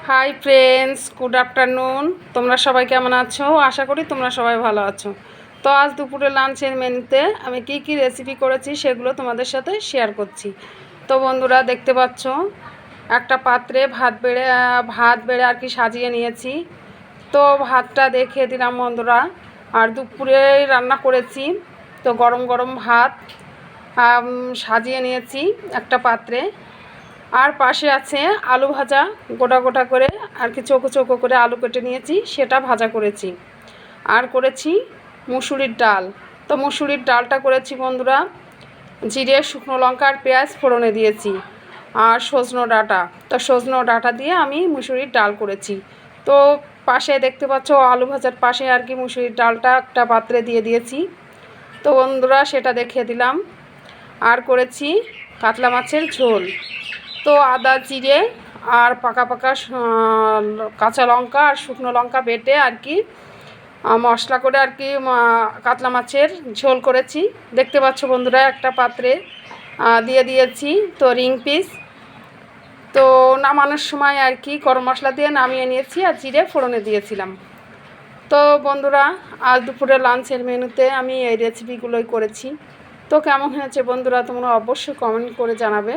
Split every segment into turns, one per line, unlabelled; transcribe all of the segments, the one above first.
Hi friends, good afternoon. তোমরা সবাই কেমন আছো? আশা করি তোমরা সবাই ভালো আছো। তো আজ দুপুরে লাঞ্চের মেনুতে আমি কি কি রেসিপি করেছি সেগুলো তোমাদের সাথে শেয়ার করছি। তো বন্ধুরা দেখতে পাচ্ছ একটা পাত্রে ভাত বেড়ে আর কি সাজিয়ে নিয়েছি। তো ভাতটা দেখিয়ে দিলাম বন্ধুরা। আর দুপুরে রান্না করেছি, তো গরম গরম ভাত সাজিয়ে নিয়েছি একটা পাত্রে। আর পাশে আছে আলু ভাজা, গোটা গোটা করে আর কি চৌকো চৌকো করে আলু কেটে নিয়েছি, সেটা ভাজা করেছি। আর করেছি মুসুরির ডাল। তো মুসুরির ডালটা করেছি বন্ধুরা জিরে, শুকনো লঙ্কা আর পেঁয়াজ ফোড়নে দিয়েছি। আর সজনো ডাঁটা, তো সজনো ডাঁটা দিয়ে আমি মুসুরির ডাল করেছি। তো পাশে দেখতে পাচ্ছ আলু ভাজার পাশে আর কি মুসুরির ডালটা একটা পাত্রে দিয়ে দিয়েছি। তো বন্ধুরা সেটা দেখিয়ে দিলাম। আর করেছি কাতলা মাছের ঝোল। তো আদা, জিরে আর পাকা পাকা কাঁচা লঙ্কা আর শুকনো লঙ্কা বেটে আর কি মশলা করে আর কি কাতলা মাছের ঝোল করেছি। দেখতে পাচ্ছ বন্ধুরা একটা পাত্রে দিয়ে দিয়েছি তো রিং পিস। তো নামানোর সময় আর কি গরম মশলা দিয়ে নামিয়ে নিয়েছি আর জিরে ফোড়নে দিয়েছিলাম। তো বন্ধুরা আজ দুপুরে লাঞ্চের মেনুতে আমি এই রেসিপিগুলোই করেছি। তো কেমন হয়েছে বন্ধুরা তোমরা অবশ্যই কমেন্ট করে জানাবে।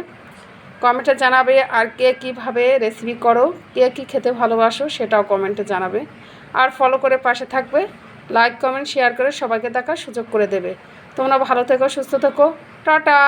কমেন্টে জানাবে আর কে কীভাবে রেসিপি করো, কে কী খেতে ভালোবাসো সেটাও কমেন্টে জানাবে। আর ফলো করে পাশে থাকবে, লাইক কমেন্ট শেয়ার করে সবাইকে দেখার সুযোগ করে দেবে। তোমরা ভালো থেকো, সুস্থ থেকো, টাটা।